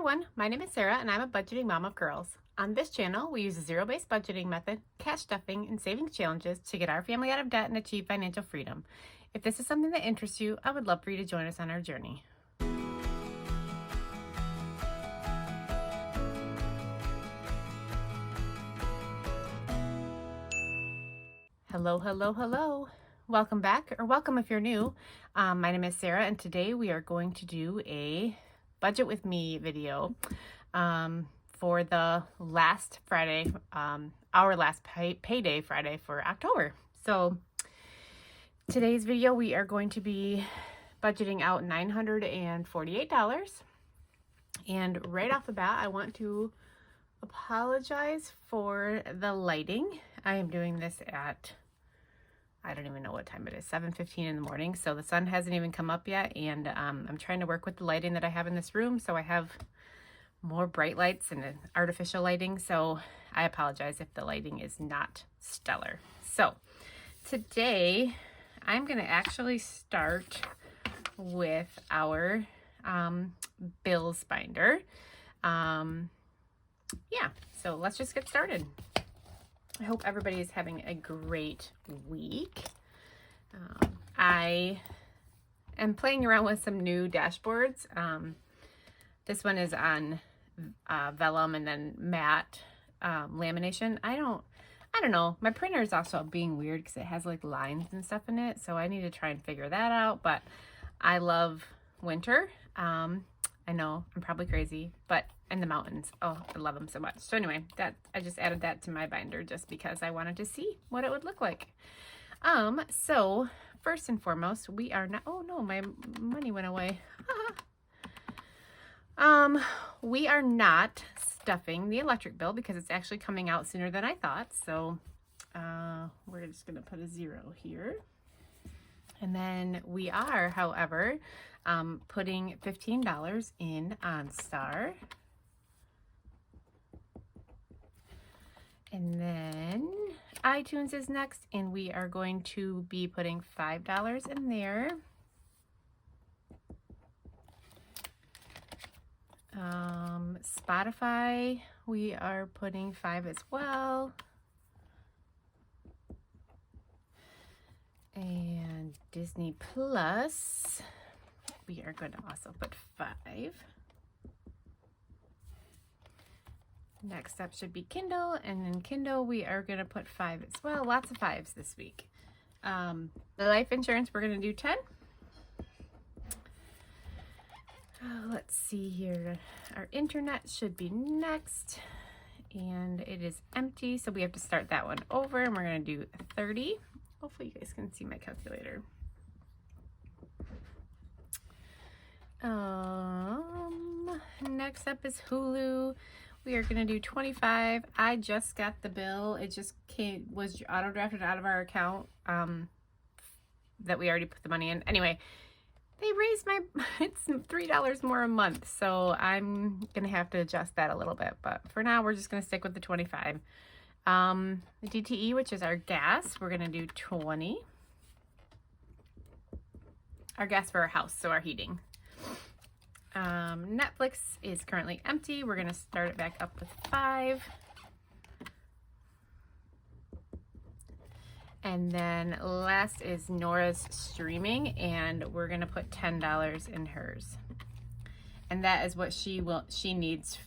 everyone, my name is Sarah and I'm a budgeting mom of girls. On this channel, we use a zero-based budgeting method, cash stuffing, and savings challenges to get our family out of debt and achieve financial freedom. If this is something that interests you, I would love for you to join us on our journey. Hello, hello, hello. Welcome back, or welcome if you're new. My name is Sarah and today we are going to do a budget with me video for the last Friday, our last payday Friday for October. So today's video we are going to be budgeting out $948. And right off the bat, I want to apologize for the lighting. I am doing this at, I don't even know what time it is, 7:15 in the morning. So the sun hasn't even come up yet. And I'm trying to work with the lighting that I have in this room. So I have more bright lights and artificial lighting. So I apologize if the lighting is not stellar. So today I'm going to actually start with our bills binder. Yeah, so let's just get started. I hope everybody is having a great week. I am playing around with some new dashboards. This one is on vellum and then matte lamination. I don't know. My printer is also being weird because it has like lines and stuff in it. So I need to try and figure that out. But I love winter. I know I'm probably crazy, but in the mountains, oh, I love them so much. So anyway, I just added that to my binder just because I wanted to see what it would look like. So first and foremost, we are not, oh no, my money went away. We are not stuffing the electric bill because it's actually coming out sooner than I thought. So we're just gonna put a 0 here. And then we are, however, putting $15 in OnStar. And then iTunes is next, and we are going to be putting $5 in there. Spotify, we are putting $5 as well. And Disney Plus, we are going to also put $5. Next up should be Kindle, and then Kindle we are going to put $5 as well. Lots of 5s this week. The life insurance we're going to do 10. Let's see here. Our internet should be next, and it is empty, so we have to start that one over, and we're going to do 30. Hopefully you guys can see my calculator. Next up is Hulu. We are going to do 25. I just got the bill. It just was auto drafted out of our account that we already put the money in. Anyway, they raised it's $3 more a month. So I'm going to have to adjust that a little bit. But for now, we're just going to stick with the 25. The DTE, which is our gas, we're going to do 20. Our gas for our house, so our heating. Netflix is currently empty. We're going to start it back up with 5. And then last is Nora's streaming, and we're going to put $10 in hers. And that is what she needs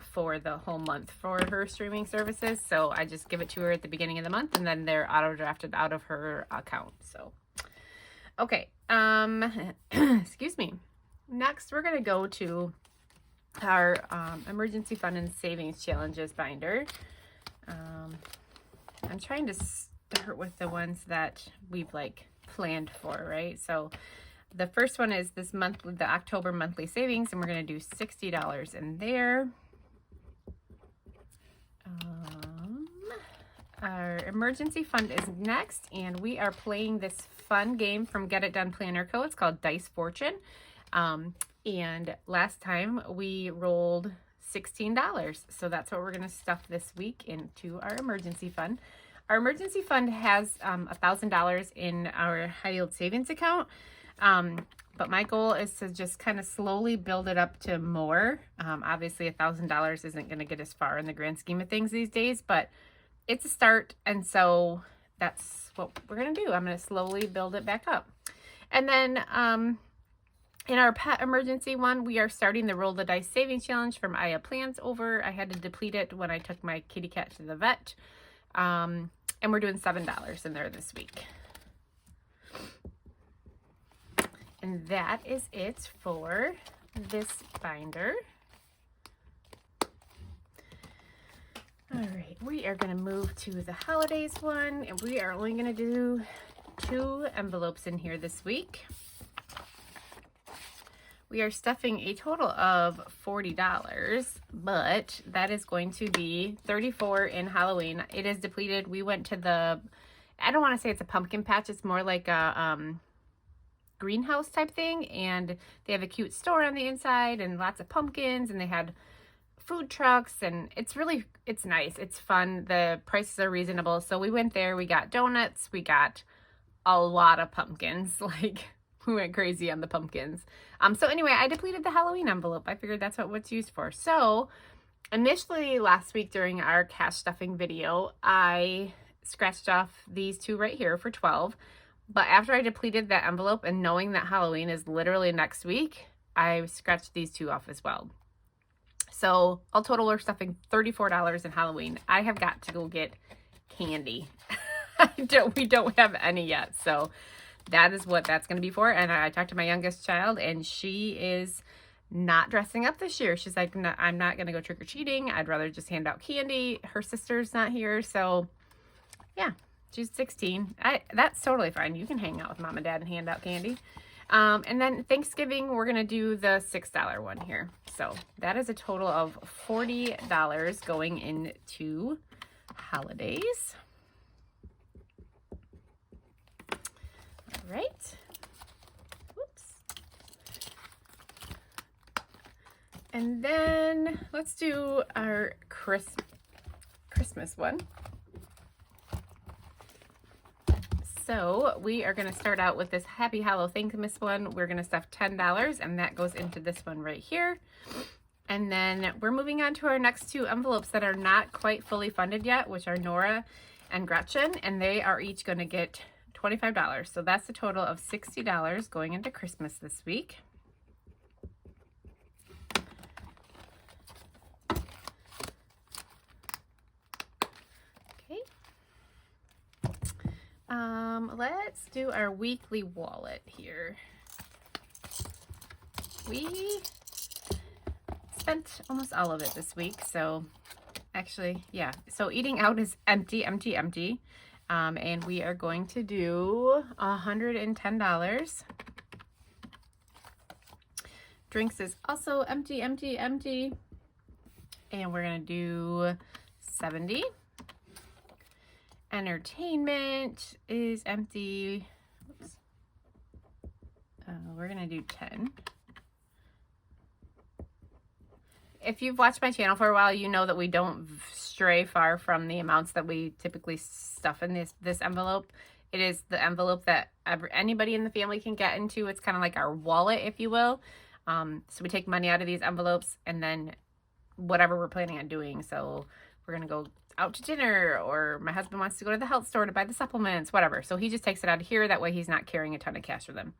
for the whole month for her streaming services. So I just give it to her at the beginning of the month, and then they're auto drafted out of her account. So, okay. Excuse me. Next, we're going to go to our emergency fund and savings challenges binder. I'm trying to start with the ones that we've like planned for, right? So the first one is this month, the October monthly savings, and we're going to do $60 in there. Our emergency fund is next, and we are playing this fun game from Get It Done Planner Co. It's called Dice Fortune. And last time we rolled $16. So that's what we're going to stuff this week into our emergency fund. Our emergency fund has $1,000 in our high yield savings account. But my goal is to just kind of slowly build it up to more. Obviously $1,000 isn't going to get us far in the grand scheme of things these days, but it's a start. And so that's what we're going to do. I'm going to slowly build it back up. And then, in our pet emergency one, we are starting the Roll the Dice Savings Challenge from Aya Plans over. I had to deplete it when I took my kitty cat to the vet. And we're doing $7 in there this week. And that is it for this binder. All right, we are going to move to the holidays one, and we are only going to do 2 envelopes in here this week. We are stuffing a total of $40, but that is going to be $34 in Halloween. It is depleted. We went to the, I don't want to say it's a pumpkin patch. It's more like a greenhouse type thing. And they have a cute store on the inside and lots of pumpkins. And they had food trucks. And it's nice. It's fun. The prices are reasonable. So we went there. We got donuts. We got a lot of pumpkins. Like, we went crazy on the pumpkins. So anyway, I depleted the Halloween envelope. I figured that's what it's used for. So initially last week during our cash stuffing video, I scratched off these 2 right here for $12. But after I depleted that envelope and knowing that Halloween is literally next week, I scratched these 2 off as well. So all total, we're stuffing $34 in Halloween. I have got to go get candy. We don't have any yet. So that is what that's going to be for. And I talked to my youngest child, and she is not dressing up this year. She's like, no, I'm not going to go trick-or-treating. I'd rather just hand out candy. Her sister's not here. So yeah, she's 16. That's totally fine. You can hang out with mom and dad and hand out candy. And then Thanksgiving, we're going to do the $6 one here. So that is a total of $40 going into holidays. All right. Whoops. And then let's do our Christmas one. So we are going to start out with this Happy HalloThankMas one. We're going to stuff $10, and that goes into this one right here. And then we're moving on to our next 2 envelopes that are not quite fully funded yet, which are Nora and Gretchen, and they are each going to get $25. So that's a total of $60 going into Christmas this week. Okay. Let's do our weekly wallet here. We spent almost all of it this week. So actually, yeah. So eating out is empty. And we are going to do $110. Drinks is also empty. And we're going to do $70. Entertainment is empty. Oops. We're going to do $10. If you've watched my channel for a while, you know that we don't stray far from the amounts that we typically stuff in this envelope. It is the envelope that anybody in the family can get into. It's kind of like our wallet, if you will. So we take money out of these envelopes and then whatever we're planning on doing. So we're going to go out to dinner, or my husband wants to go to the health store to buy the supplements, whatever. So he just takes it out of here. That way he's not carrying a ton of cash with him.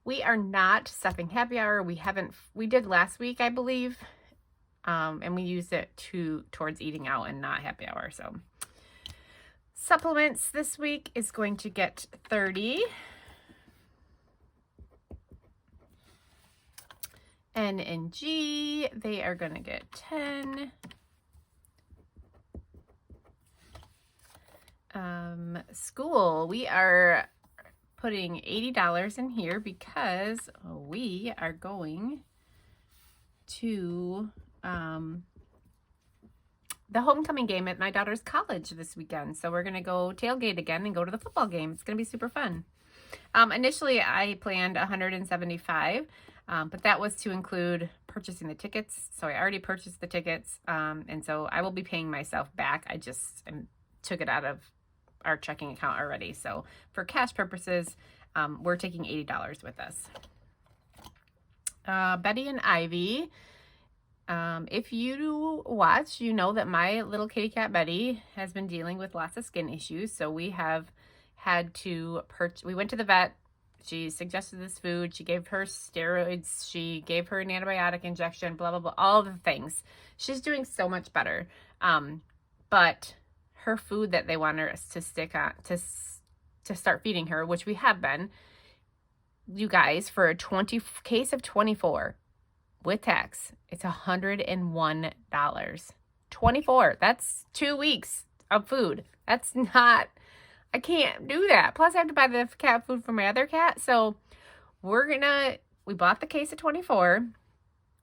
We are not stuffing happy hour. We did last week, I believe. And we used it towards eating out and not happy hour. So supplements this week is going to get $30. N and G, they are going to get $10. School, we are putting $80 in here because we are going to the homecoming game at my daughter's college this weekend. So we're going to go tailgate again and go to the football game. It's going to be super fun. Initially, I planned $175, but that was to include purchasing the tickets. So I already purchased the tickets, and so I will be paying myself back. I just took it out of our checking account already. So for cash purposes, we're taking $80 with us. Betty and Ivy. If you watch, you know that my little kitty cat Betty has been dealing with lots of skin issues. So we have had to we went to the vet. She suggested this food. She gave her steroids. She gave her an antibiotic injection, blah, blah, blah, all the things. She's doing so much better. But her food that they want us to stick on, to start feeding her, which we have been, you guys, for a case of 24 with tax, it's $101. 24. That's 2 weeks of food. That's not, I can't do that. Plus I have to buy the cat food for my other cat. So we bought the case of 24.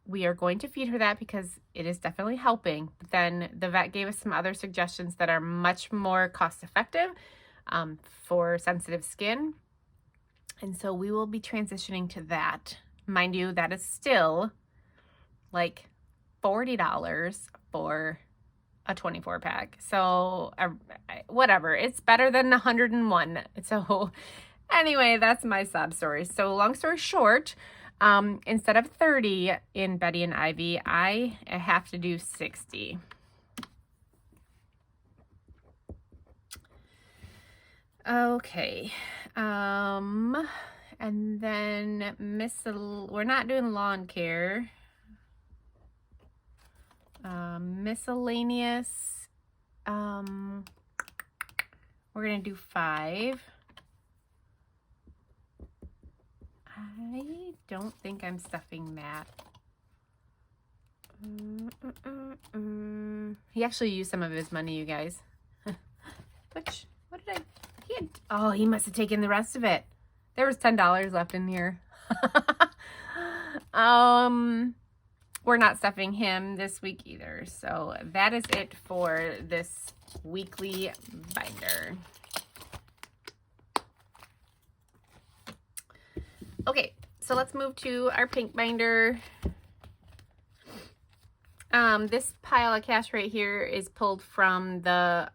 We are going to feed her that because it is definitely helping. But then the vet gave us some other suggestions that are much more cost effective for sensitive skin. And so we will be transitioning to that. Mind you, that is still like $40 for a 24 pack. So whatever, it's better than the 101. So anyway, that's my sob story. So long story short, instead of 30 in Betty and Ivy, I have to do 60. Okay. And then we're not doing lawn care. Miscellaneous, we're gonna do 5. I don't think I'm stuffing that. He actually used some of his money, you guys. He must have taken the rest of it. There was $10 left in here. We're not stuffing him this week either. So that is it for this weekly binder. Okay, so let's move to our pink binder. This pile of cash right here is pulled from the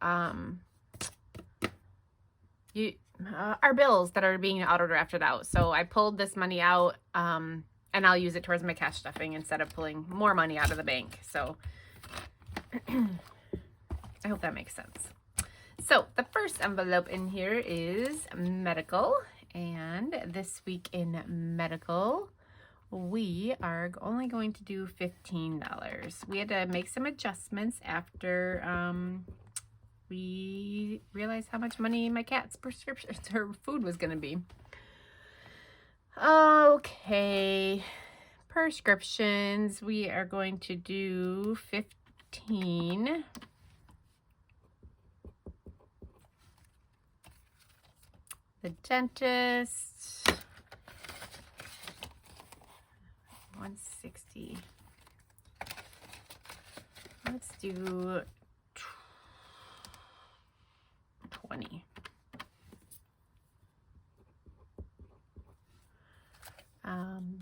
our bills that are being auto drafted out. So I pulled this money out, and I'll use it towards my cash stuffing instead of pulling more money out of the bank. So I hope that makes sense. So the first envelope in here is medical. And this week in medical, we are only going to do $15. We had to make some adjustments after we realized how much money my cat's prescriptions or food was going to be. Okay, prescriptions, we are going to do 15. The dentist, 160. Let's do 20.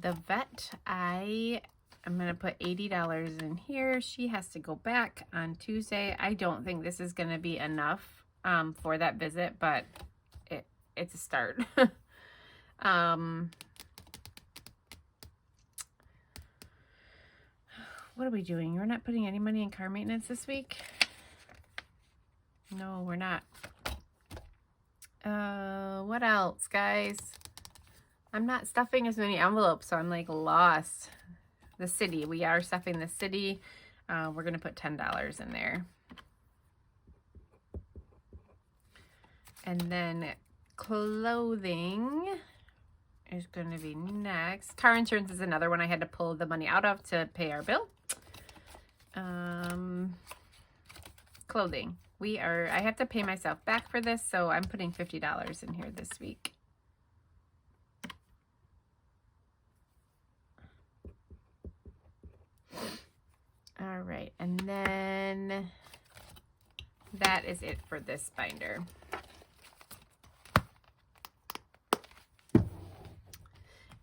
The vet, I'm going to put $80 in here. She has to go back on Tuesday. I don't think this is going to be enough for that visit, but it's a start. What are we doing? We're not putting any money in car maintenance this week? No, we're not. What else, guys? I'm not stuffing as many envelopes, so I'm like lost. The city, we are stuffing the city. We're going to put $10 in there. And then clothing is going to be next. Car insurance is another one I had to pull the money out of to pay our bill. Clothing. I have to pay myself back for this, so I'm putting $50 in here this week. All right, and then that is it for this binder.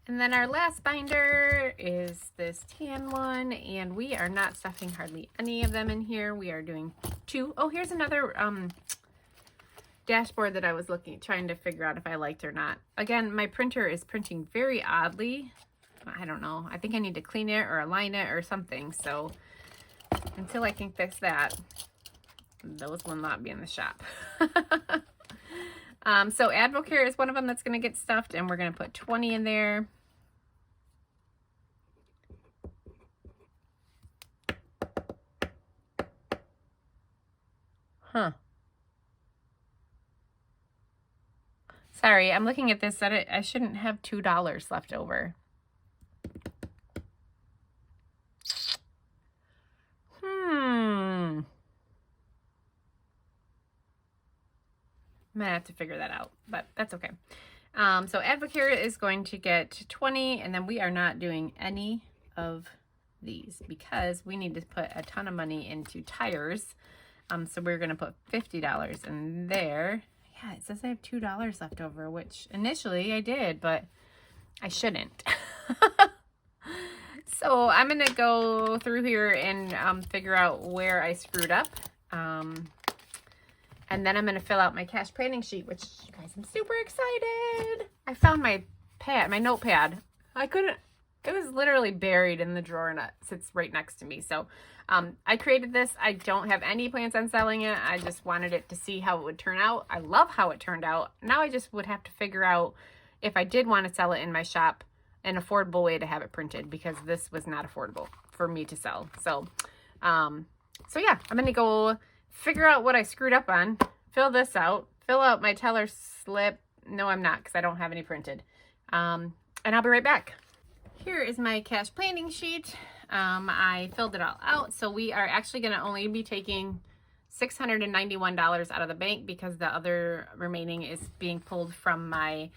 And then our last binder is this tan one, and we are not stuffing hardly any of them in here. We are doing 2. Oh, here's another dashboard that I was trying to figure out if I liked or not. Again, my printer is printing very oddly. I don't know. I think I need to clean it or align it or something. So until I can fix that, those will not be in the shop. So Advocare is one of them that's going to get stuffed, and we're going to put 20 in there. Huh. Sorry, I'm looking at this. I shouldn't have $2 left over. I'm gonna have to figure that out, but that's okay. So Advocare is going to get 20, and then we are not doing any of these because we need to put a ton of money into tires. So we're gonna put $50 in there. Yeah, it says I have $2 left over, which initially I did, but I shouldn't. So I'm gonna go through here and figure out where I screwed up. And then I'm going to fill out my cash planning sheet, which, you guys, I'm super excited. I found my notepad. I couldn't, it was literally buried in the drawer and it sits right next to me. So I created this. I don't have any plans on selling it. I just wanted it to see how it would turn out. I love how it turned out. Now I just would have to figure out if I did want to sell it in my shop, an affordable way to have it printed, because this was not affordable for me to sell. So, yeah, I'm going to go figure out what I screwed up on, fill this out, fill out my teller slip. No, I'm not, because I don't have any printed. And I'll be right back. Here is my cash planning sheet. I filled it all out. So we are actually going to only be taking $691 out of the bank because the other remaining is being pulled from my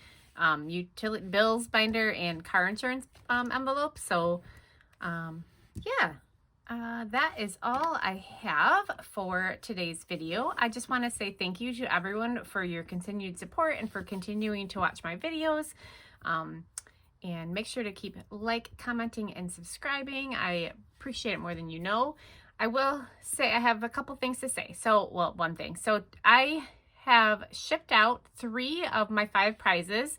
utility bills binder and car insurance envelope. So yeah. That is all I have for today's video. I just want to say thank you to everyone for your continued support and for continuing to watch my videos. And make sure to keep commenting, and subscribing. I appreciate it more than you know. I will say I have a couple things to say. So, well, one thing. So I have shipped out 3 of my 5 prizes.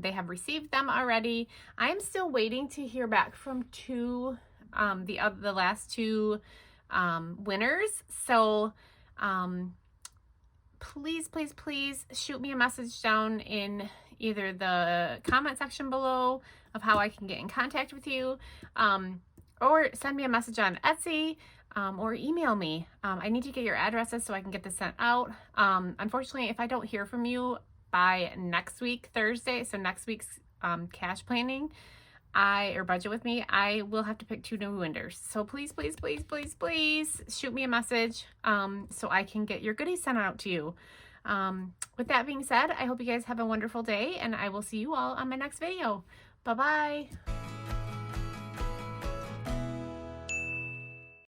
They have received them already. I'm still waiting to hear back from 2 the last 2 winners. So please shoot me a message down in either the comment section below of how I can get in contact with you, or send me a message on Etsy, or email me. I need to get your addresses so I can get this sent out. Unfortunately, if I don't hear from you by next week, Thursday, so next week's cash planning, or budget with me, I will have to pick 2 new winners. So please shoot me a message so I can get your goodies sent out to you. With that being said, I hope you guys have a wonderful day, and I will see you all on my next video. Bye-bye.